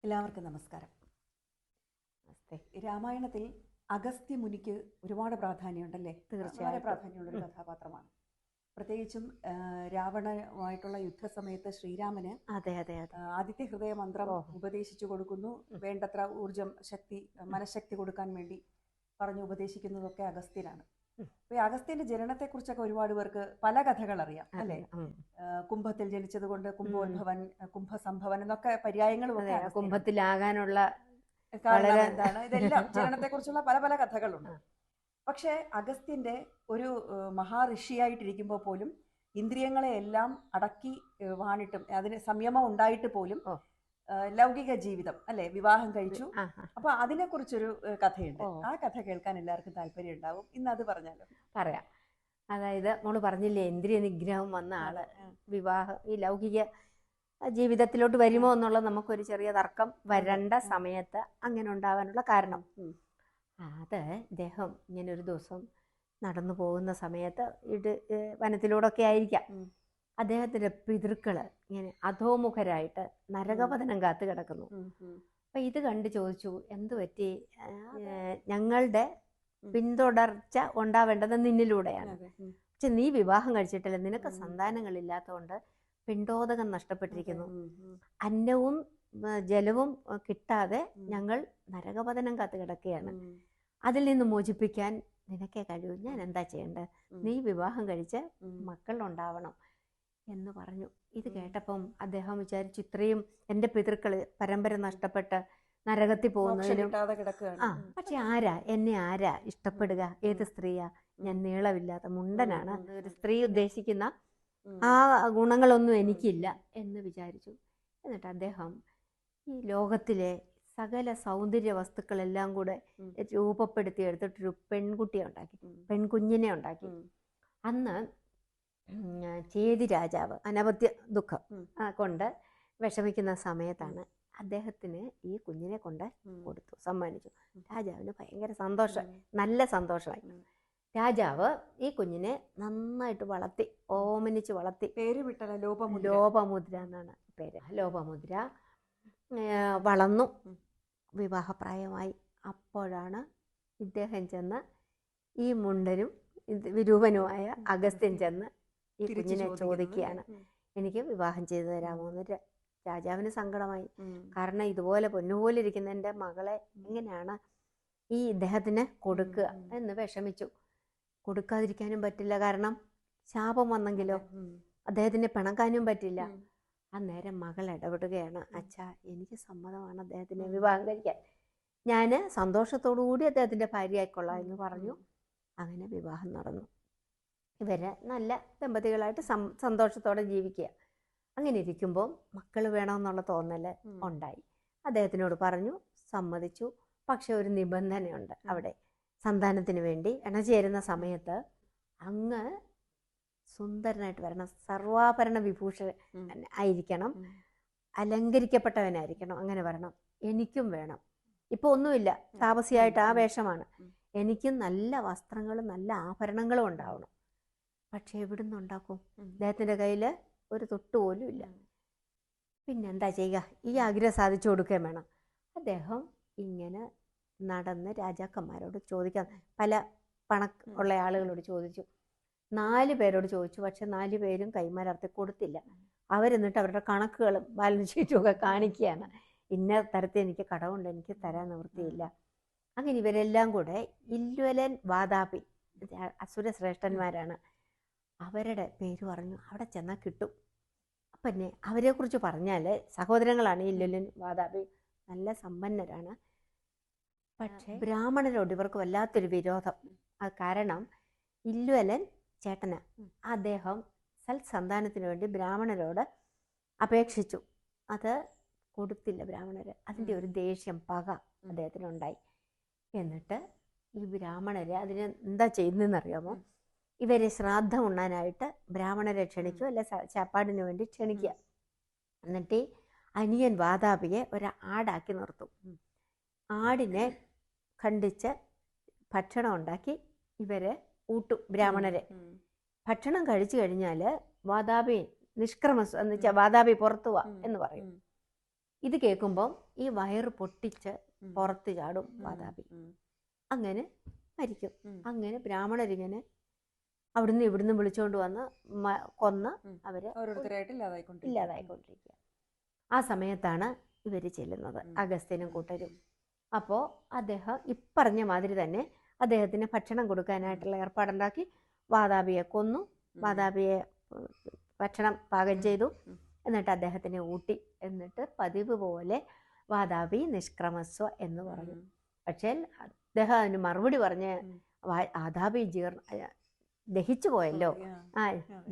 എല്ലാവർക്കും നമസ്കാരം. നമസ്തേ. രാമായണത്തിൽ അഗസ്ത്യ മുനിക്ക് ഒരുപാട് പ്രാധാന്യമുണ്ടല്ലേ? വളരെ തീർച്ചയായിട്ടും. പ്രാധാന്യമുള്ളൊരു കഥാപാത്രമാണ്. പ്രത്യേകിച്ചും രാവണനുമായിട്ടുള്ള യുദ്ധസമയത്ത് ശ്രീരാമന് അതെ അതെ അതെ. ആദിത്യ ഹൃദയ മന്ത്രം ഓഹോ. ഉപദേശിച്ചു കൊടുക്കുന്നു. വേണ്ടത്ര ഊർജം, ശക്തി, മനഃശക്തി കൊടുക്കാൻ വേണ്ടി പറഞ്ഞു ഉപദേശിക്കുന്നതൊക്കെ അഗസ്ത്യനാണ്. അപ്പൊ ഈ അഗസ്ത്യന്റെ ജനനത്തെക്കുറിച്ചൊക്കെ ഒരുപാട് പേർക്ക് പല കഥകൾ അറിയാം അല്ലേ? കുംഭത്തിൽ ജനിച്ചത് കൊണ്ട് കുംഭോദ്ഭവൻ, കുംഭസംഭവൻ എന്നൊക്കെ പര്യായങ്ങളും ഒക്കെ അതെ, കുംഭത്തിലാകാനുള്ള കാരണം എന്താണ്, ഇതെല്ലാം ജനനത്തെ കുറിച്ചുള്ള പല പല കഥകളുണ്ട്. പക്ഷെ അഗസ്ത്യന്റെ ഒരു മഹാഋഷിയായിട്ടിരിക്കുമ്പോൾ പോലും ഇന്ദ്രിയങ്ങളെ എല്ലാം അടക്കി വാണിട്ടും അതിന് സംയമം ഉണ്ടായിട്ട് പോലും ലൗകിക ജീവിതം അല്ലെ, വിവാഹം കഴിച്ചു. അപ്പൊ അതിനെ കുറിച്ചൊരു കഥയുണ്ട്. ആ കഥ കേൾക്കാൻ എല്ലാവർക്കും താല്പര്യം ഉണ്ടാവും. ഇന്ന് അത് പറഞ്ഞാലോ? പറയാം. അതായത് മോള് പറഞ്ഞില്ലേ, ഇന്ദ്രിയ നിഗ്രഹം വന്ന ആള് വിവാഹം ഈ ലൗകിക ജീവിതത്തിലോട്ട് വരുമോ എന്നുള്ളത് നമുക്കൊരു ചെറിയ തർക്കം വരേണ്ട സമയത്ത് അങ്ങനെ ഉണ്ടാവാനുള്ള കാരണം. അത് ഇദ്ദേഹം ഇങ്ങനെ ഒരു ദിവസം നടന്നു പോകുന്ന സമയത്ത് വനത്തിലൂടെ ഒക്കെ ആയിരിക്കാം, അദ്ദേഹത്തിന്റെ പിതൃക്കള് ഇങ്ങനെ അധോമുഖരായിട്ട് നരകപതനം കാത്തു കിടക്കുന്നു. അപ്പൊ ഇത് കണ്ട് ചോദിച്ചു, എന്തു പറ്റി? ഞങ്ങളുടെ പിന്തുടർച്ച ഉണ്ടാവേണ്ടത് നിന്നിലൂടെയാണ്. പക്ഷെ നീ വിവാഹം കഴിച്ചിട്ടില്ല, നിനക്ക് സന്താനങ്ങളില്ലാത്തതുകൊണ്ട് പിണ്ടോദകം നഷ്ടപ്പെട്ടിരിക്കുന്നു. അന്നവും ജലവും കിട്ടാതെ ഞങ്ങൾ നരകപതനം കാത്തു കിടക്കുകയാണ്. അതിൽ നിന്ന് മോചിപ്പിക്കാൻ നിനക്കേ കഴിയൂ. ഞാൻ എന്താ ചെയ്യേണ്ടത്? നീ വിവാഹം കഴിച്ച് മക്കളുണ്ടാവണം എന്ന് പറഞ്ഞു. ഇത് കേട്ടപ്പം അദ്ദേഹം വിചാരിച്ചു, ഇത്രയും എൻ്റെ പിതൃക്കള് പരമ്പര നഷ്ടപ്പെട്ട് നരകത്തിൽ പോകുന്നതിനും പക്ഷെ എന്നെ ആരാ ഇഷ്ടപ്പെടുക? ഏത് സ്ത്രീയാ? ഞാൻ നീളമില്ലാത്ത മുണ്ടനാണ്, ഒരു സ്ത്രീ ഉദ്ദേശിക്കുന്ന ആ ഗുണങ്ങളൊന്നും എനിക്കില്ല എന്ന് വിചാരിച്ചു. എന്നിട്ട് അദ്ദേഹം ഈ ലോകത്തിലെ സകല സൗന്ദര്യ വസ്തുക്കളെല്ലാം കൂടെ രൂപപ്പെടുത്തി എടുത്തിട്ടൊരു പെൺകുട്ടിയെ ഉണ്ടാക്കി, പെൺകുഞ്ഞിനെ ഉണ്ടാക്കി. അന്ന് ചേതി രാജാവ് അനവധ്യ ദുഃഖം കൊണ്ട് വിഷമിക്കുന്ന സമയത്താണ് അദ്ദേഹത്തിന് ഈ കുഞ്ഞിനെ കൊണ്ട് കൊടുത്തു, സമ്മാനിച്ചു. രാജാവിന് ഭയങ്കര സന്തോഷം, നല്ല സന്തോഷമായി. രാജാവ് ഈ കുഞ്ഞിനെ നന്നായിട്ട് വളർത്തി, ഓമനിച്ച് വളർത്തി. പേര് വിട്ടല്ല, ലോപമുദ്ര എന്നാണ് പേര്. ലോപമുദ്ര വളർന്നു, വിവാഹപ്രായമായി. അപ്പോഴാണ് ഇദ്ദേഹം ചെന്ന്, ഈ മുണ്ടനും വിരൂപനുമായ അഗസ്ത്യൻ ചെന്ന് ഈ കുഞ്ഞിനെ ചോദിക്കുകയാണ്, എനിക്ക് വിവാഹം ചെയ്തു തരാമോ എന്ന്. രാജാവിന് സങ്കടമായി. കാരണം ഇതുപോലെ പൊന്നുപോലെ ഇരിക്കുന്ന എൻ്റെ മകളെ എങ്ങനെയാണ് ഈ ഇദ്ദേഹത്തിന് കൊടുക്കുക എന്ന് വിഷമിച്ചു. കൊടുക്കാതിരിക്കാനും പറ്റില്ല, കാരണം ശാപം വന്നെങ്കിലോ അദ്ദേഹത്തിനെ പിണക്കാനും പറ്റില്ല. അന്നേരം മകൾ ഇടപെടുകയാണ്, അച്ഛാ എനിക്ക് സമ്മതമാണ് അദ്ദേഹത്തിനെ വിവാഹം കഴിക്കാൻ, ഞാൻ സന്തോഷത്തോടു കൂടി അദ്ദേഹത്തിൻ്റെ ഭാര്യയായിക്കൊള്ളാം എന്ന് പറഞ്ഞു. അങ്ങനെ വിവാഹം നടന്നു. ഇവര് നല്ല ദമ്പതികളായിട്ട് സന്തോഷത്തോടെ ജീവിക്കുക. അങ്ങനെ ഇരിക്കുമ്പോൾ മക്കൾ വേണമെന്നുള്ള തോന്നല് ഉണ്ടായി. അദ്ദേഹത്തിനോട് പറഞ്ഞു, സമ്മതിച്ചു. പക്ഷെ ഒരു നിബന്ധനയുണ്ട് അവിടെ. സന്താനത്തിന് വേണ്ടി ഇണചേരുന്ന സമയത്ത് അങ്ങ് സുന്ദരനായിട്ട് വരണം, സർവാഭരണ വിഭൂഷ ആയിരിക്കണം, അലങ്കരിക്കപ്പെട്ടവനായിരിക്കണം, അങ്ങനെ വരണം. എനിക്കും വേണം. ഇപ്പൊ ഒന്നുമില്ല, താപസിയായിട്ട് ആ വേഷമാണ്. എനിക്കും നല്ല വസ്ത്രങ്ങളും നല്ല ആഭരണങ്ങളും ഉണ്ടാവണം. പക്ഷെ എവിടുന്ന് ഉണ്ടാക്കും? അദ്ദേഹത്തിന്റെ കയ്യിൽ ഒരു തൊട്ട് പോലും ഇല്ല. പിന്നെന്താ ചെയ്യുക? ഈ ആഗ്രഹം സാധിച്ചു കൊടുക്കുകയും വേണം. അദ്ദേഹം ഇങ്ങനെ നടന്ന് രാജാക്കന്മാരോട് ചോദിക്കാൻ, പല ഉള്ള ആളുകളോട് ചോദിച്ചു. 4 പേരോട് ചോദിച്ചു. പക്ഷെ 4 പേരും കൈമലർത്തി കൊടുത്തില്ല. അവരെന്നിട്ട് അവരുടെ കണക്കുകളും ബാലൻസ് ഷീറ്റും ഒക്കെ കാണിക്കുകയാണ്. ഇന്ന തരത്തിൽ എനിക്ക് കടമുണ്ട്, എനിക്ക് തരാൻ നിവൃത്തിയില്ല. അങ്ങനെ ഇവരെല്ലാം കൂടെ ഇല്വലൻ വാതാപി, അസുര ശ്രേഷ്ഠന്മാരാണ്, അവരുടെ പേര് പറഞ്ഞു. അവിടെ ചെന്നാൽ കിട്ടും. പിന്നെ അവരെക്കുറിച്ച് പറഞ്ഞാൽ സഹോദരങ്ങളാണ് ഇല്വലൻ വാതാപി, നല്ല സമ്പന്നരാണ്. പക്ഷേ ബ്രാഹ്മണരോട് ഇവർക്ക് വല്ലാത്തൊരു വിരോധം. അത് കാരണം ഇല്വലൻ ചേട്ടന, അദ്ദേഹം സൽസന്താനത്തിന് വേണ്ടി ബ്രാഹ്മണരോട് അപേക്ഷിച്ചു. അത് കൊടുത്തില്ല ബ്രാഹ്മണര്. അതിൻ്റെ ഒരു ദേഷ്യം, പക അദ്ദേഹത്തിനുണ്ടായി. എന്നിട്ട് ഈ ബ്രാഹ്മണര് അതിന് എന്താ ചെയ്യുന്നതെന്നറിയാമോ? ഇവരെ ശ്രാദ്ധം ഉണ്ണാനായിട്ട് ബ്രാഹ്മണരെ ക്ഷണിച്ചു, അല്ലെ ചാപ്പാടിന് വേണ്ടി ക്ഷണിക്കുക. എന്നിട്ട് അനിയൻ വാതാപിയെ ആടാക്കി നിർത്തും. ആടിനെ ഖണ്ഡിച്ച് ഭക്ഷണം ഉണ്ടാക്കി ഇവരെ ഊട്ടും ബ്രാഹ്മണരെ. ഭക്ഷണം കഴിച്ചു കഴിഞ്ഞാൽ വാതാപി നിഷ്ക്രമ എന്ന് വെച്ചാൽ വാതാപി പുറത്തു വാ എന്ന് പറയും. ഇത് കേൾക്കുമ്പോൾ ഈ വയറ് പൊട്ടിച്ച് പുറത്ത് ചാടും വാതാപി. അങ്ങനെ മരിക്കും. അങ്ങനെ ബ്രാഹ്മണരിങ്ങനെ അവിടുന്ന് ഇവിടുന്ന് വിളിച്ചുകൊണ്ട് വന്ന് കൊന്ന് അവര് ഇല്ലാതായിക്കൊണ്ടിരിക്കുക. ആ സമയത്താണ് ഇവർ ചെല്ലുന്നത്, അഗസ്ത്യനും കൂട്ടരും. അപ്പോൾ അദ്ദേഹം ഇപ്പറഞ്ഞ മാതിരി തന്നെ അദ്ദേഹത്തിന് ഭക്ഷണം കൊടുക്കാനായിട്ടുള്ള ഏർപ്പാടുണ്ടാക്കി വാതാപിയെ കൊന്നു. വാതാപിയെ ഭക്ഷണം പാകം ചെയ്തു. എന്നിട്ട് അദ്ദേഹത്തിനെ ഊട്ടി. എന്നിട്ട് പതിവ് പോലെ വാതാപി നിഷ്ക്രമസ്വ എന്ന് പറഞ്ഞു. പക്ഷേ അദ്ദേഹം അതിന് മറുപടി പറഞ്ഞ് വാതാപി ദഹിച്ചു പോയല്ലോ,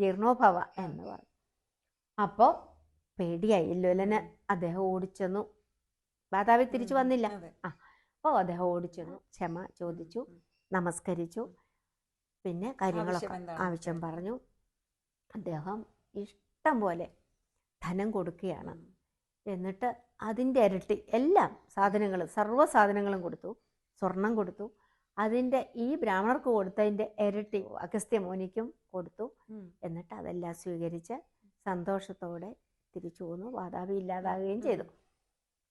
ജീർണോഭവ എന്ന് പറഞ്ഞു. അപ്പോൾ പേടിയായി ലോലന്. അദ്ദേഹം ഓടിച്ചെന്നു. വാതാപി തിരിച്ചു വന്നില്ല. അപ്പോൾ അദ്ദേഹം ഓടിച്ചെന്നു, ക്ഷമ ചോദിച്ചു, നമസ്കരിച്ചു, പിന്നെ കാര്യങ്ങളൊക്കെ ആവശ്യം പറഞ്ഞു. അദ്ദേഹം ഇഷ്ടം പോലെ ധനം കൊടുക്കുകയാണ്. എന്നിട്ട് അതിൻ്റെ ഇരട്ടി എല്ലാം സാധനങ്ങളും സർവ്വ സാധനങ്ങളും കൊടുത്തു. സ്വർണം കൊടുത്തു. അതിൻ്റെ ഈ ബ്രാഹ്മണർക്ക് കൊടുത്തതിൻ്റെ ഇരട്ടി അഗസ്ത്യ മുനിക്കും കൊടുത്തു. എന്നിട്ട് അതെല്ലാം സ്വീകരിച്ച് സന്തോഷത്തോടെ തിരിച്ചു പോന്നു. വാതാപി ഇല്ലാതാകുകയും ചെയ്തു.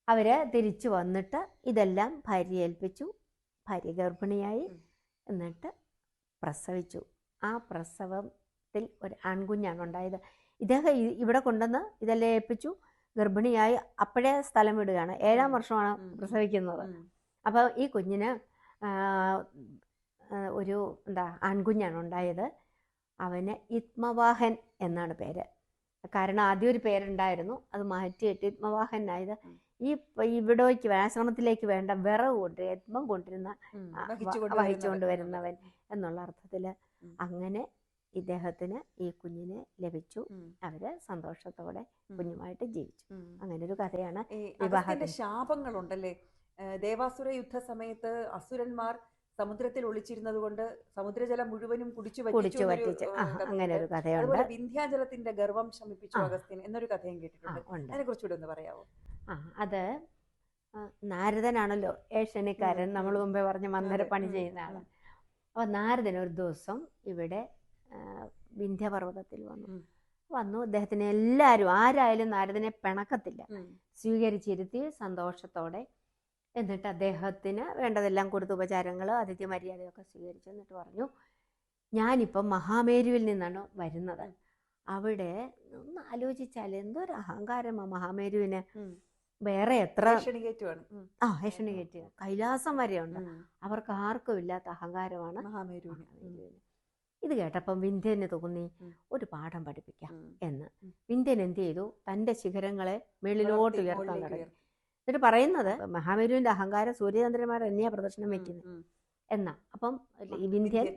അവര് തിരിച്ചു വന്നിട്ട് ഇതെല്ലാം ഭാര്യയെ ഏൽപ്പിച്ചു. ഭാര്യ ഗർഭിണിയായി. എന്നിട്ട് പ്രസവിച്ചു. ആ പ്രസവത്തിൽ ഒരു ആൺകുഞ്ഞാണ് ഉണ്ടായത്. ഇദ്ദേഹം ഇവിടെ കൊണ്ടുവന്ന് ഇതെല്ലാം ഏൽപ്പിച്ചു. ഗർഭിണിയായി അപ്പോഴേ സ്ഥലം വിടുകയാണ്. 7-ാം വർഷമാണ് പ്രസവിക്കുന്നത്. അപ്പോൾ ഈ കുഞ്ഞിന് ഒരു ആൺകുഞ്ഞാണ് ഉണ്ടായത്. അവന് ഇത്മവാഹൻ എന്നാണ് പേര്. കാരണം ആദ്യം ഒരു പേരുണ്ടായിരുന്നു, അത് മാറ്റിയിട്ട് ഇത്മവാഹനായത്. ഈ ഇവിടേക്ക് ആശ്രമത്തിലേക്ക് വേണ്ട വിറവ് കൊണ്ട് യത്മം കൊണ്ടിരുന്ന വഹിച്ചുകൊണ്ട് വരുന്നവൻ എന്നുള്ള അർത്ഥത്തിൽ അങ്ങനെ ഇദ്ദേഹത്തിന് ഈ കുഞ്ഞിനെ ലഭിച്ചു. അവര് സന്തോഷത്തോടെ കുഞ്ഞുമായിട്ട് ജീവിച്ചു. അങ്ങനെ ഒരു കഥയാണ്. വിവാഹത്തിന്റെ ശാപങ്ങളുണ്ടല്ലേ? ദേവാസുര യുദ്ധ സമയത്ത് അസുരന്മാർ സമുദ്രത്തിൽ ഒളിച്ചിരുന്നത് കൊണ്ട് സമുദ്രജലം മുഴുവനും കുടിച്ചു വറ്റിച്ചു. അങ്ങനെ ഒരു കഥയുണ്ട്. വിന്ധ്യാജലത്തിന്റെ ഗർവം ശമിപ്പിച്ചു അഗസ്ത്യൻ എന്നൊരു കഥയും കേട്ടിട്ടുണ്ട്. അതിനെ കുറിച്ചുകൂടെ ഒന്ന് പറയാവോ? അത് നാരദനാണല്ലോ ഏഷ്യനിക്കാരൻ. നമ്മൾ മുമ്പേ പറഞ്ഞ മന്ദര പണി ചെയ്യുന്ന ആള്. അപ്പൊ നാരദൻ ഒരു ദിവസം ഇവിടെ വിന്ധ്യപർവ്വതത്തിൽ വന്നു. അദ്ദേഹത്തിന് എല്ലാവരും ആരായാലും നാരദനെ പിണക്കത്തില്ല, സ്വീകരിച്ചിരുത്തി സന്തോഷത്തോടെ. എന്നിട്ട് അദ്ദേഹത്തിന് വേണ്ടതെല്ലാം കൊടുത്ത ഉപചാരങ്ങൾ അതിഥ്യ മര്യാദയൊക്കെ സ്വീകരിച്ചു. എന്നിട്ട് പറഞ്ഞു, ഞാനിപ്പം മഹാമേരുവിൽ നിന്നാണ് വരുന്നത്. അവിടെ ഒന്ന് ആലോചിച്ചാൽ എന്തൊരു അഹങ്കാരമാണ് മഹാമേരുവിന്. വേറെ എത്ര ഏഷ്യണികേറ്റ് കൈലാസം വരെയുണ്ട്. അവർക്ക് ആർക്കും ഇല്ലാത്ത അഹങ്കാരമാണ് മഹാമേരുവിന്. ഇത് കേട്ടപ്പം വിന്ധ്യന് തോന്നി ഒരു പാഠം പഠിപ്പിക്കാം എന്ന്. വിന്ധ്യൻ എന്ത് ചെയ്തു? തൻ്റെ ശിഖരങ്ങളെ മേളിലോട്ട് ഉയർത്താൻ തുടങ്ങി. എന്നിട്ട് പറയുന്നത്, മഹാമേരുവിന്റെ അഹങ്കാരം സൂര്യചന്ദ്രന്മാർ തന്നെയാ പ്രദർശനം വെക്കുന്നത് എന്നാ. അപ്പം വിന്ധ്യൻ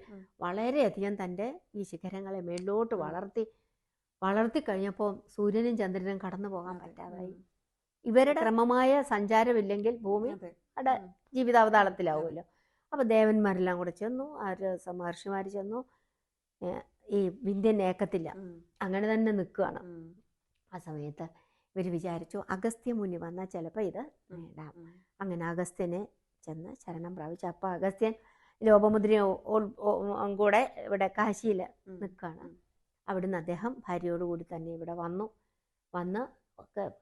വളരെയധികം തൻ്റെ ഈ ശിഖരങ്ങളെ മേളിലോട്ട് വളർത്തി കഴിഞ്ഞപ്പോൾ സൂര്യനും ചന്ദ്രനും കടന്നു പോകാൻ പറ്റാതായി. ഇവരുടെ ക്രമമായ സഞ്ചാരമില്ലെങ്കിൽ ഭൂമി അവിടെ ജീവിതാവതാളത്തിലാവുമല്ലോ. അപ്പൊ ദേവന്മാരെല്ലാം കൂടെ ചെന്നു, മഹർഷിമാർ ചെന്നു. ഈ വിന്ധ്യൻ ഏക്കത്തില്ല, അങ്ങനെ തന്നെ നിൽക്കുകയാണ്. ആ സമയത്ത് ഇവർ വിചാരിച്ചു അഗസ്ത്യ മുനി വന്നാൽ ചിലപ്പോൾ ഇത് നേടാം. അങ്ങനെ അഗസ്ത്യനെ ചെന്ന് ശരണം പ്രാപിച്ചു. അപ്പം അഗസ്ത്യൻ ലോപമുദ്രയും കൂടെ ഇവിടെ കാശിയിൽ നിൽക്കുകയാണ്. അവിടുന്ന് അദ്ദേഹം ഭാര്യയോടുകൂടി തന്നെ ഇവിടെ വന്ന്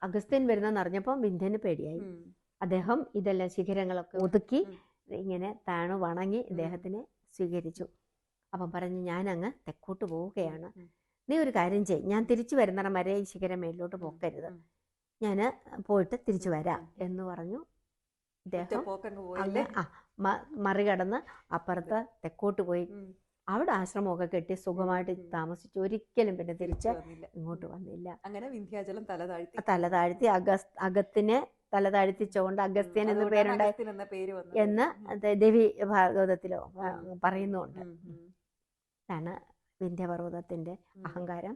അഗസ്ത്യൻ വരുന്നെന്ന് അറിഞ്ഞപ്പം വിന്ധ്യന് പേടിയായി. അദ്ദേഹം ഇതെല്ലാം ശിഖരങ്ങളൊക്കെ ഒതുക്കി ഇങ്ങനെ താണു വണങ്ങി ഇദ്ദേഹത്തിനെ സ്വീകരിച്ചു. അപ്പം പറഞ്ഞു, ഞാനങ്ങ് തെക്കോട്ട് പോവുകയാണ്, നീ ഒരു കാര്യം ചെയ്യും, ഞാൻ തിരിച്ചു വരുന്നിടം വരെ ഈ ശിഖരം മേലിലോട്ട് പോക്കരുത്, ഞാൻ പോയിട്ട് തിരിച്ചു വരാം എന്ന് പറഞ്ഞു. ഇദ്ദേഹം മറികടന്ന് അപ്പുറത്ത് തെക്കോട്ട് പോയി. അവിടെ ആശ്രമമൊക്കെ കെട്ടി സുഖമായിട്ട് താമസിച്ചു. ഒരിക്കലും പിന്നെ തിരിച്ച് ഇങ്ങോട്ട് വന്നില്ല. അങ്ങനെ വിന്ധ്യാചലം തലതാഴ്ത്തി അഗത്തിനെ തലതാഴ്ത്തിച്ചുകൊണ്ട് അഗസ്ത്യൻ എന്ന് പേരുണ്ടായി എന്ന് ദേവി ഭാഗവതത്തിലോ പറയുന്നുണ്ട്. ഇതാണ് വിന്ധ്യപർവ്വതത്തിന്റെ അഹങ്കാരം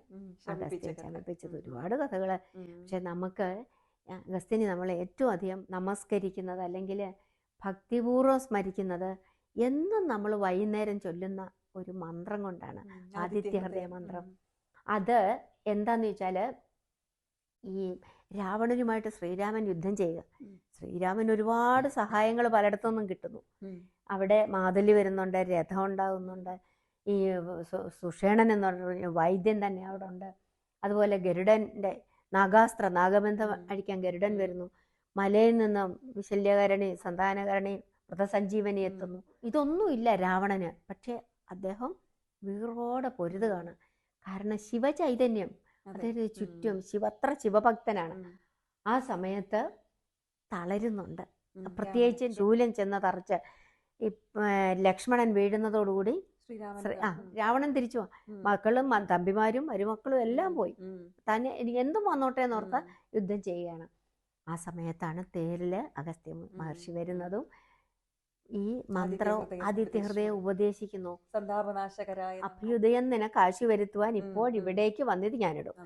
അഗസ്ത്യൻ ശമിപ്പിച്ചത്. ഒരുപാട് കഥകള്. പക്ഷെ നമുക്ക് അഗസ്ത്യനെ നമ്മൾ ഏറ്റവും അധികം നമസ്കരിക്കുന്നത് അല്ലെങ്കിൽ ഭക്തിപൂർവ്വം സ്മരിക്കുന്നത് എന്നും നമ്മൾ വൈകുന്നേരം ചൊല്ലുന്ന ഒരു മന്ത്രം കൊണ്ടാണ്, ആദിത്യഹൃദയ മന്ത്രം. അത് എന്താന്ന് വെച്ചാല്, ഈ രാവണനുമായിട്ട് ശ്രീരാമൻ യുദ്ധം ചെയ്യുക. ശ്രീരാമൻ ഒരുപാട് സഹായങ്ങൾ പലയിടത്തുനിന്നും കിട്ടുന്നു. അവിടെ മാതലി വരുന്നുണ്ട്, രഥം ഉണ്ടാകുന്നുണ്ട്, ഈ സുഷേണൻ എന്ന് പറഞ്ഞ വൈദ്യൻ തന്നെ അവിടെ ഉണ്ട്. അതുപോലെ ഗരുഡൻ്റെ നാഗബന്ധം അഴിക്കാൻ ഗരുഡൻ വരുന്നു. മലയിൽ നിന്നും ശല്യകരണി, സന്താനകരണി, വ്രതസഞ്ജീവനി എത്തുന്നു. ഇതൊന്നുമില്ല രാവണന്. പക്ഷെ അദ്ദേഹം വീറോടെ പൊരുതുകയാണ്. കാരണം ശിവചൈതന്യം അദ്ദേഹത്തിന് ചുറ്റും. അത്ര ശിവഭക്തനാണ്. ആ സമയത്ത് തളരുന്നുണ്ട്. പ്രത്യേകിച്ച് ശൂലം ചെന്ന് തറച്ച് ലക്ഷ്മണൻ വീഴുന്നതോടുകൂടി രാവണൻ തിരിച്ചു. മക്കളും തമ്പിമാരും മരുമക്കളും എല്ലാം പോയി. തന്നെ എന്തും വന്നോട്ടെ എന്നോർത്ത് യുദ്ധം ചെയ്യുകയാണ്. ആ സമയത്താണ് തേരില് അഗസ്ത്യ മഹർഷി വരുന്നതും ഈ മന്ത്രവും ആദിത്യഹൃദയം ഉപദേശിക്കുന്നു. അഭ്യുദയം നിനക്ക് കാശി വരുത്തുവാൻ ഇപ്പോൾ ഇവിടേക്ക് വന്നത് ഞാനിടും.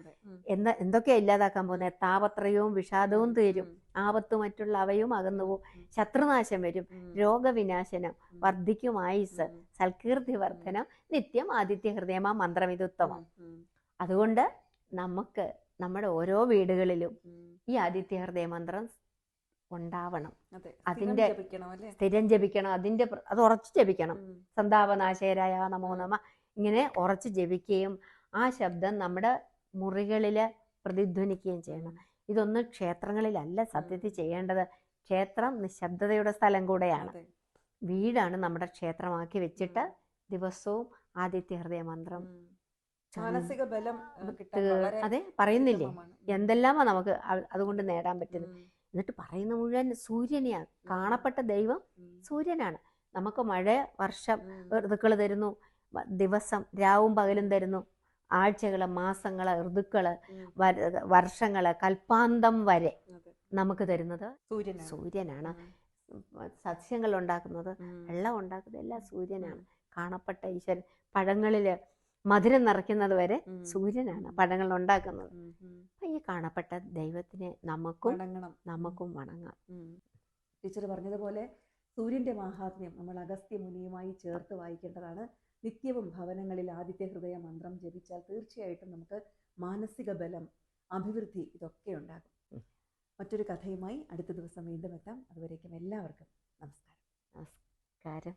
എന്തൊക്കെയാ ഇല്ലാതാക്കാൻ പോകുന്നത്? താപത്രയവും വിഷാദവും തീരും, ആപത്ത് മറ്റുള്ള അവയും അകന്നുപോകും, ശത്രുനാശം വരും, രോഗവിനാശനം, വർദ്ധിക്കും ആയുസ്, സൽകീർത്തി വർധനം, നിത്യം ആദിത്യഹൃദയമാ മന്ത്രം ഇതുത്തമം. അതുകൊണ്ട് നമുക്ക് നമ്മുടെ ഓരോ വീടുകളിലും ഈ ആദിത്യഹൃദയ മന്ത്രം ഉണ്ടാവണം. അതിന്റെ സ്ഥിരം ജപിക്കണം. അത് ഉറച്ചു ജപിക്കണം. സന്താപനാശയരായ നമോ നമ ഇങ്ങനെ ഉറച്ചു ജപിക്കുകയും ആ ശബ്ദം നമ്മുടെ മുറികളില് പ്രതിധ്വനിക്കുകയും ചെയ്യണം. ഇതൊന്നും ക്ഷേത്രങ്ങളിലല്ല സത്യത്തിൽ ചെയ്യേണ്ടത്. ക്ഷേത്രം നിശബ്ദതയുടെ സ്ഥലം കൂടെയാണ്. വീടാണ് നമ്മുടെ ക്ഷേത്രമാക്കി വെച്ചിട്ട് ദിവസവും ആദിത്യഹൃദയ മന്ത്രം മാനസിക ബലം അതെ പറയുന്നില്ലേ, എന്തെല്ലാമാ നമുക്ക് അതുകൊണ്ട് നേടാൻ പറ്റുന്നത്. എന്നിട്ട് പറയുന്ന മുഴുവൻ സൂര്യനെയാണ്. കാണപ്പെട്ട ദൈവം സൂര്യനാണ്. നമുക്ക് മഴ, വർഷം, ഋതുക്കൾ തരുന്നു. ദിവസം രാവും പകലും തരുന്നു. ആഴ്ചകള്, മാസങ്ങള്, ഋതുക്കള്, വർഷങ്ങള്, കൽപ്പാന്തം വരെ നമുക്ക് തരുന്നത് സൂര്യനാണ്. സസ്യങ്ങൾ ഉണ്ടാക്കുന്നത്, വെള്ളം ഉണ്ടാക്കുന്നത് എല്ലാം സൂര്യനാണ്. കാണപ്പെട്ട ഈശ്വരൻ. പഴങ്ങളില് മധുരം നിറയ്ക്കുന്നത് വരെ സൂര്യനാണ് പഴങ്ങൾ ഉണ്ടാക്കുന്നത്. ഈ കാണപ്പെട്ട ദൈവത്തിനെ നമുക്കും വണങ്ങാം. ടീച്ചർ പറഞ്ഞതുപോലെ സൂര്യന്റെ മാഹാത്മ്യം നമ്മൾ അഗസ്ത്യ മുനിയുമായി ചേർത്ത് വായിക്കേണ്ടതാണ്. നിത്യവും ഭവനങ്ങളിൽ ആദിത്യഹൃദയ മന്ത്രം ജപിച്ചാൽ തീർച്ചയായിട്ടും നമുക്ക് മാനസിക ബലം, അഭിവൃദ്ധി ഇതൊക്കെ ഉണ്ടാകും. മറ്റൊരു കഥയുമായി അടുത്ത ദിവസം വീണ്ടും എത്താം. അതുവരേക്കും എല്ലാവർക്കും നമസ്കാരം.